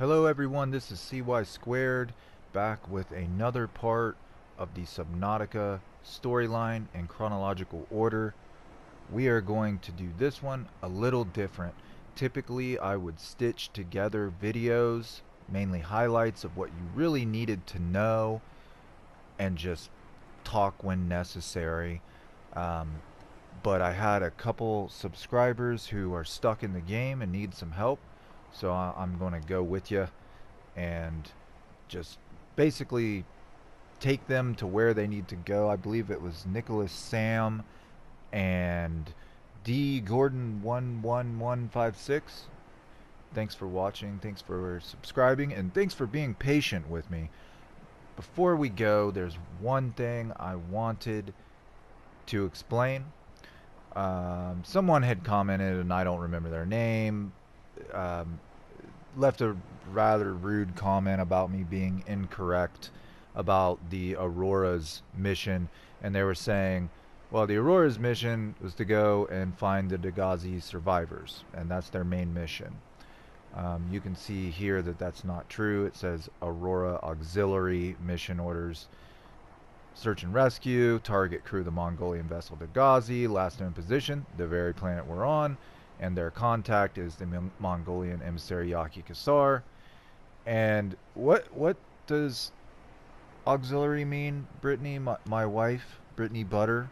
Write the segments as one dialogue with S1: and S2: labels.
S1: Hello everyone, this is CY Squared, back with another part of the Subnautica storyline in chronological order. We are going to do this one a little different. Typically I would stitch together videos, mainly highlights of what you really needed to know, and just talk when necessary. But I had a couple subscribers who are stuck in the game and need some help, so I'm going to go with you and just basically take them to where they need to go. I believe it was Nicholas Sam and D Gordon 11156. Thanks for watching, thanks for subscribing, and thanks for being patient with me. Before we go, there's one thing I wanted to explain. Someone had commented, and I don't remember their name, left a rather rude comment about me being incorrect about the Aurora's mission, and they were saying, well, the Aurora's mission was to go and find the Degasi survivors, and that's their main mission. You can see here that that's not true. It says Aurora Auxiliary Mission Orders. Search and rescue, target crew the Mongolian vessel Degasi, last known position, the very planet we're on, and their contact is the Mongolian emissary Yaki Kasar. And what does auxiliary mean? Brittany, my wife, Brittany Butter,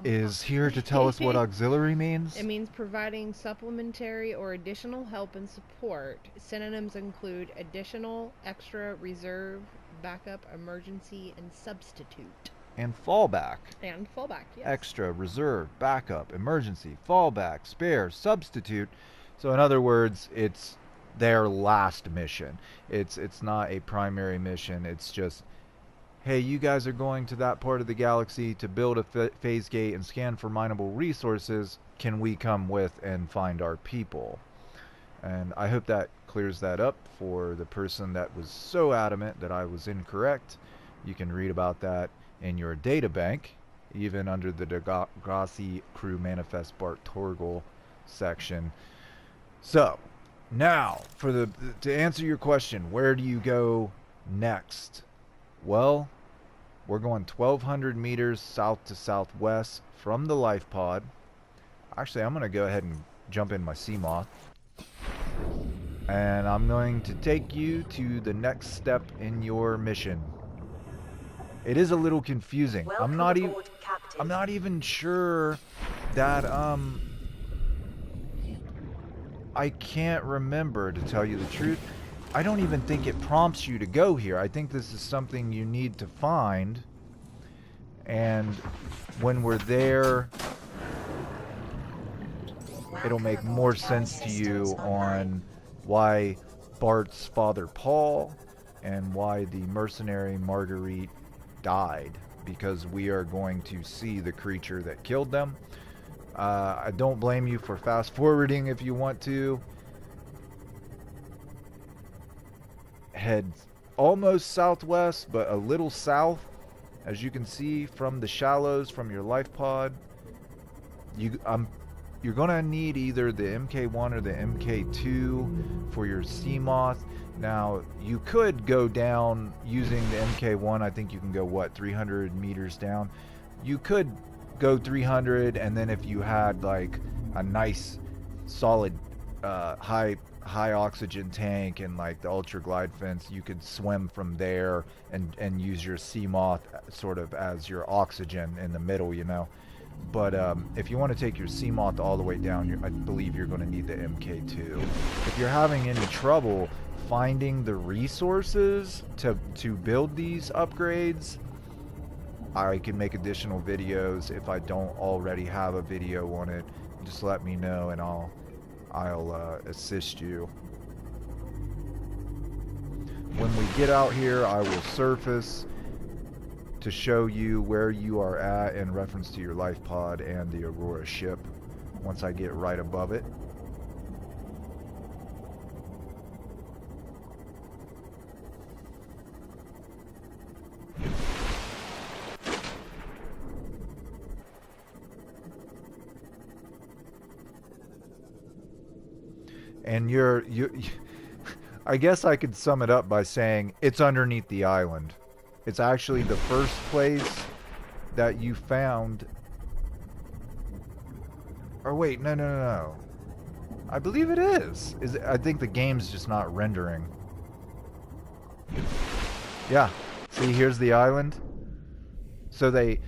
S1: is here to tell us what auxiliary means.
S2: It means providing supplementary or additional help and support. Synonyms include additional, extra, reserve, backup, emergency, and substitute.
S1: And fallback.
S2: And fallback, yes.
S1: Extra, reserve, backup, emergency, fallback, spare, substitute. So in other words, it's their last mission. It's not a primary mission. It's just, hey, you guys are going to that part of the galaxy to build a phase gate and scan for mineable resources. Can we come with and find our people? And I hope that clears that up for the person that was so adamant that I was incorrect. You can read about that in your data bank, even under the Degasi Crew Manifest Bart Torgal section. So, now, to answer your question, where do you go next? Well, we're going 1,200 meters south to southwest from the life pod. Actually, I'm going to go ahead and jump in my Seamoth. And I'm going to take you to the next step in your mission. It is a little confusing. I'm not even sure that I can't remember, to tell you the truth. I don't even think it prompts you to go here. I think this is something you need to find. And when we're there, it'll make more sense to you on why Bart's father Paul and why the mercenary Margaruit died, because we are going to see the creature that killed them. I don't blame you for fast forwarding if you want to. Head almost southwest, but a little south, as you can see from the shallows from your life pod. You're gonna need either the MK1 or the MK2 for your Seamoth. Now, you could go down using the MK1. I think you can go, what, 300 meters down? You could go 300, and then if you had like a nice solid high oxygen tank and like the ultra glide fence, you could swim from there and use your Seamoth sort of as your oxygen in the middle, you know. But if you want to take your Seamoth all the way down, I believe you're going to need the MK2. If you're having any trouble finding the resources to build these upgrades, I can make additional videos. If I don't already have a video on it, just let me know and I'll assist you. When we get out here, I will surface to show you where you are at in reference to your life pod and the Aurora ship once I get right above it. And I guess I could sum it up by saying it's underneath the island. It's actually the first place that you found. Or wait, no. I believe it is. I think the game's just not rendering. Yeah. See, here's the island. So they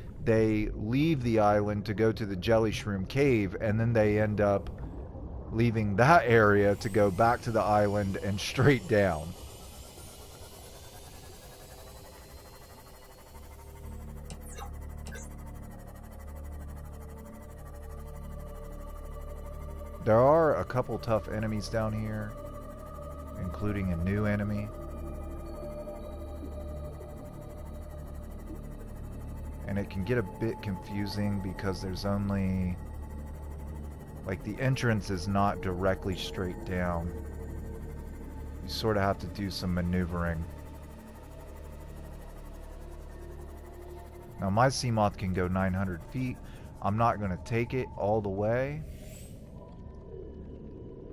S1: leave the island to go to the Jelly Shroom Cave, and then they end up leaving that area to go back to the island and straight down. There are a couple tough enemies down here, including a new enemy. And it can get a bit confusing because there's only... like, the entrance is not directly straight down. You sort of have to do some maneuvering. Now, my Seamoth can go 900 feet. I'm not going to take it all the way.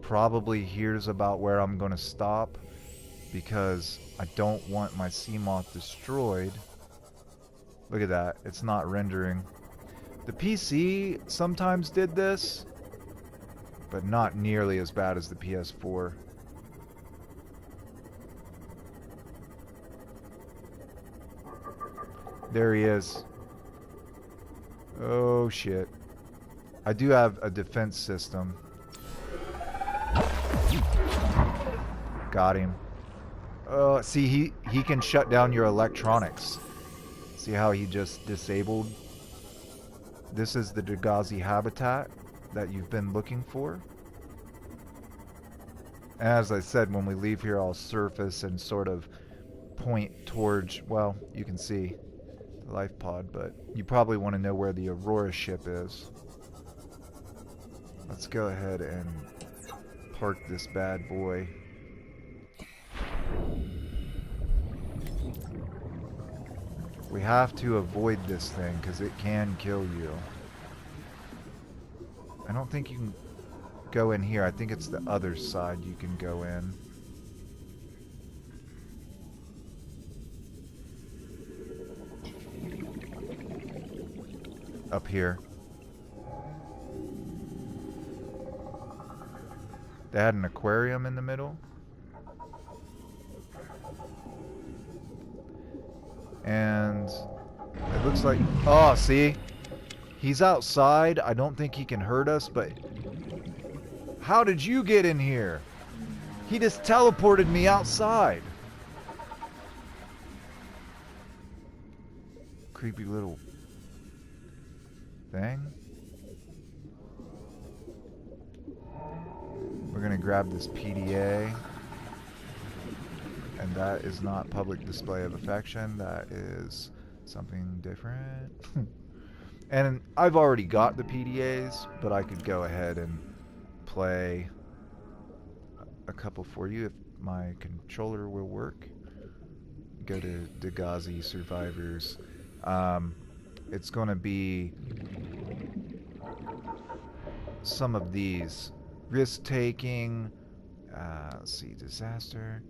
S1: Probably here's about where I'm going to stop, because I don't want my Seamoth destroyed. Look at that. It's not rendering. The PC sometimes did this, but not nearly as bad as the PS4. There he is. Oh shit. I do have a defense system. Got him. See, he can shut down your electronics. See how he just disabled? This is the Degasi habitat that you've been looking for. As I said, when we leave here, I'll surface and sort of point towards, well, you can see the life pod, but you probably want to know where the Aurora ship is. Let's go ahead and park this bad boy. We have to avoid this thing because it can kill you. I don't think you can go in here. I think it's the other side you can go in. Up here. They had an aquarium in the middle. And it looks like... oh, see? He's outside. I don't think he can hurt us, but... how did you get in here? He just teleported me outside. Creepy little thing. We're gonna grab this PDA. And that is not public display of affection. That is something different. And I've already got the PDAs, but I could go ahead and play a couple for you if my controller will work. Go to Degasi Survivors. It's going to be some of these. Risk-taking. Let's see, disaster.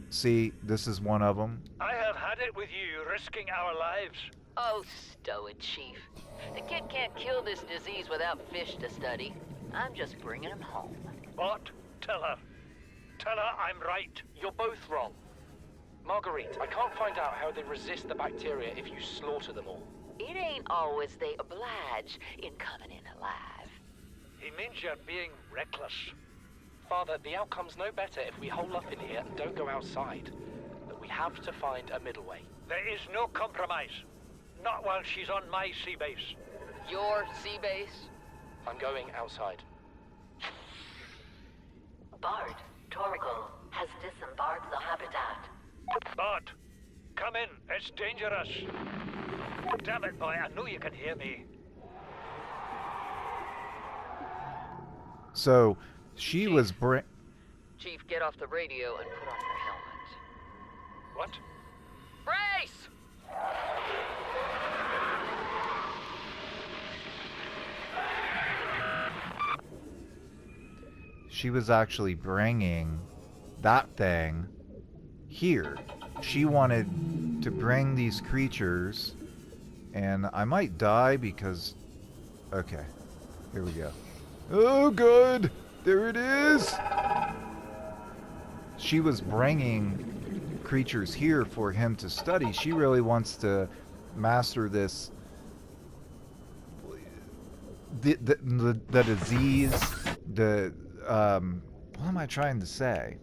S1: See, this is one of them.
S3: I have had it with you, risking our lives.
S4: Oh, stow it, Chief. The kid can't kill this disease without fish to study. I'm just bringing him home.
S3: What? Tell her. Tell her I'm right.
S5: You're both wrong. Marguerite, I can't find out how they resist the bacteria if you slaughter them all.
S4: It ain't always they oblige in coming in alive.
S3: He means you're being reckless.
S5: Father, the outcome's no better if we hole up in here and don't go outside. But we have to find a middle way.
S3: There is no compromise. Not while she's on my sea base.
S4: Your sea base?
S5: I'm going outside.
S6: Bard, Torgal has disembarked the habitat.
S3: Bart, come in. It's dangerous. Damn it, boy. I know you can hear me.
S1: So... she
S4: Chief.
S1: was
S4: Chief, get off the radio and put on your helmet.
S3: What?
S4: Brace!
S1: she was actually bringing that thing here. She wanted to bring these creatures, and I might die because... Okay, here we go. Oh, good! There it is! She was bringing creatures here for him to study. She really wants to master this... The disease, what am I trying to say?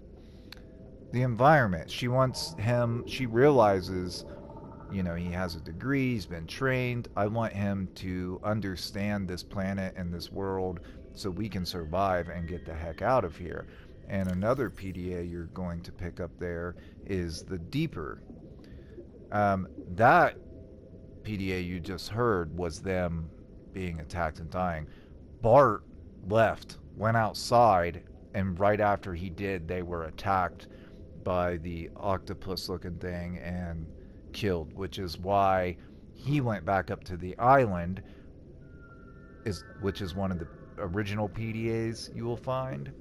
S1: The environment. She wants him, she realizes, you know, he has a degree, he's been trained. I want him to understand this planet and this world so we can survive and get the heck out of here. And another PDA you're going to pick up there is the Deeper. That PDA you just heard was them being attacked and dying. Bart left, went outside, and right after he did, they were attacked by the octopus looking thing and killed, which is why he went back up to the island, which is one of the original PDAs you will find.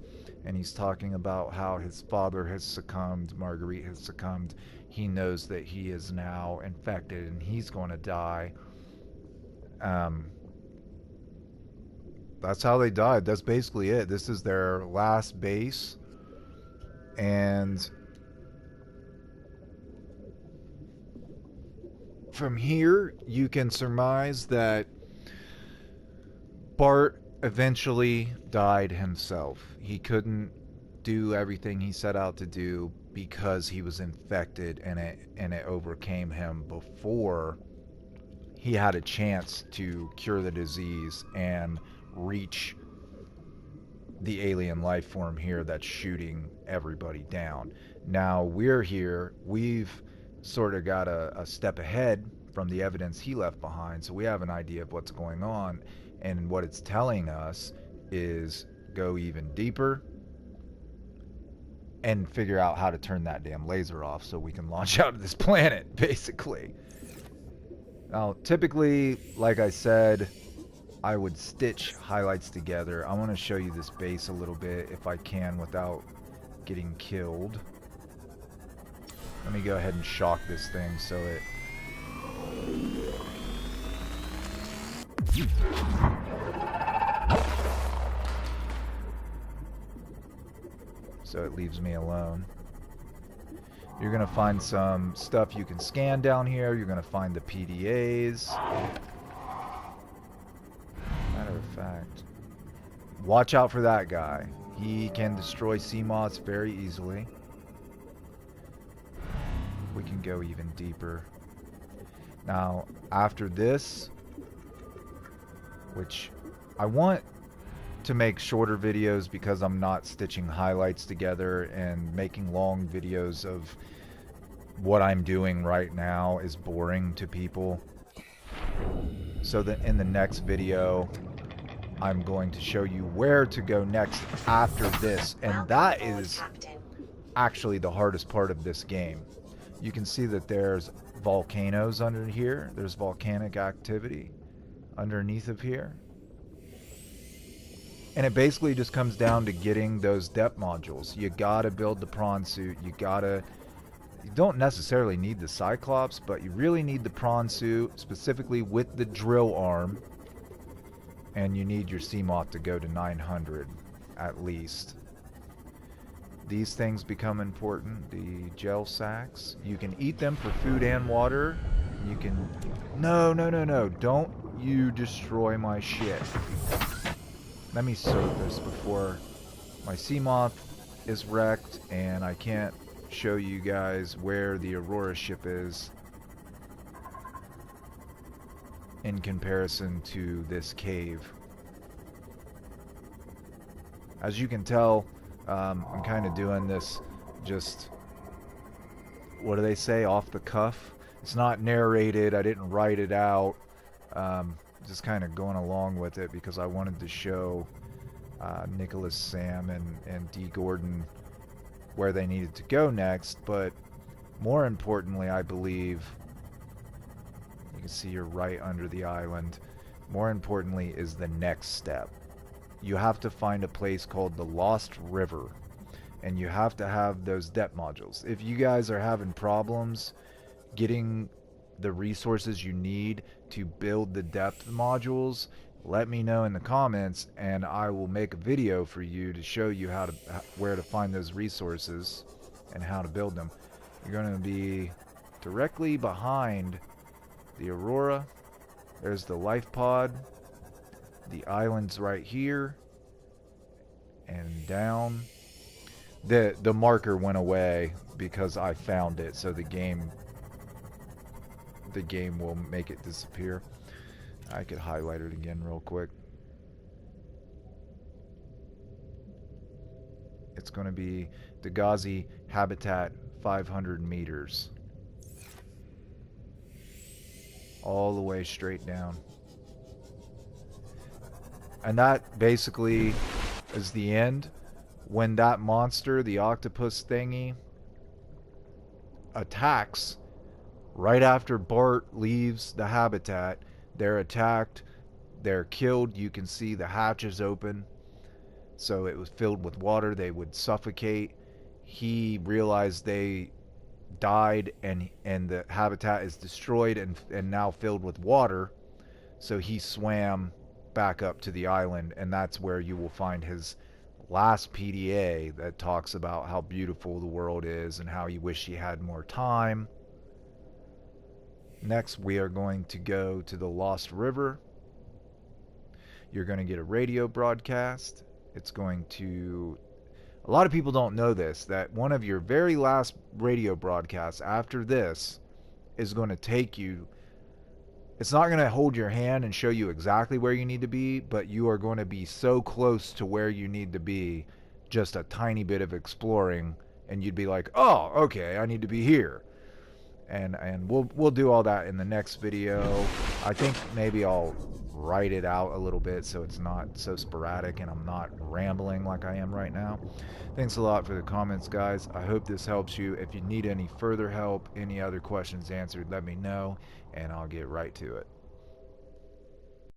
S1: And he's talking about how his father has succumbed, Marguerite has succumbed. He knows that he is now infected and he's going to die. That's how they died. That's basically it. This is their last base. And from here, you can surmise that Bart eventually died himself. He couldn't do everything he set out to do because he was infected, and it overcame him before he had a chance to cure the disease and reach the alien life form here that's shooting everybody down. Now we're here, we've sort of got a step ahead from the evidence he left behind, so we have an idea of what's going on, and what it's telling us is go even deeper and figure out how to turn that damn laser off so we can launch out of this planet, basically. Now, typically, like I said, I would stitch highlights together. I want to show you this base a little bit if I can without getting killed. Let me go ahead and shock this thing so it... so it leaves me alone. You're going to find some stuff you can scan down here. You're going to find the PDAs. Matter of fact, watch out for that guy. He can destroy sea moths very easily. We can go even deeper. Now, after this, which I want to make shorter videos because I'm not stitching highlights together, and making long videos of what I'm doing right now is boring to people. So that in the next video, I'm going to show you where to go next after this, and that is actually the hardest part of this game. You can see that there's volcanoes under here. There's volcanic activity underneath of here. And it basically just comes down to getting those depth modules. You gotta build the prawn suit. You don't necessarily need the Cyclops, but you really need the prawn suit, specifically with the drill arm. And you need your Seamoth to go to 900, at least. These things become important. The gel sacks. You can eat them for food and water. You can... No. Don't you destroy my shit. Let me sort this before my Seamoth is wrecked and I can't show you guys where the Aurora ship is in comparison to this cave. As you can tell, I'm kind of doing this just, what do they say, off the cuff. It's not narrated, I didn't write it out. Just kind of going along with it because I wanted to show Nicholas, Sam, and D. Gordon where they needed to go next, but more importantly, I believe, you can see you're right under the island, more importantly is the next step. you have to find a place called the Lost River, and you have to have those depth modules. If you guys are having problems getting the resources you need to build the depth modules, let me know in the comments, and I will make a video for you to show you where to find those resources and how to build them. You're going to be directly behind the Aurora. There's the life pod. The island's right here and down. The marker went away because I found it, so the game will make it disappear. I could highlight it again real quick. It's going to be Degasi habitat 500 meters. All the way straight down. And that basically is the end. When that monster, the octopus thingy, attacks, right after Bart leaves the habitat, they're attacked, they're killed. You can see the hatches open. So it was filled with water. They would suffocate. He realized they died, and the habitat is destroyed and now filled with water. So he swam back up to the island, and that's where you will find his last PDA that talks about how beautiful the world is and how he wished he had more time. Next, we are going to go to the Lost River. You're going to get a radio broadcast. It's going to... A lot of people don't know this, that one of your very last radio broadcasts after this is going to take you... It's not going to hold your hand and show you exactly where you need to be, but you are going to be so close to where you need to be, just a tiny bit of exploring, and you'd be like, oh, okay, I need to be here. And we'll do all that in the next video. I think maybe I'll write it out a little bit so it's not so sporadic and I'm not rambling like I am right now. Thanks a lot for the comments, guys. I hope this helps you. If you need any further help, any other questions answered, let me know, and I'll get right to it.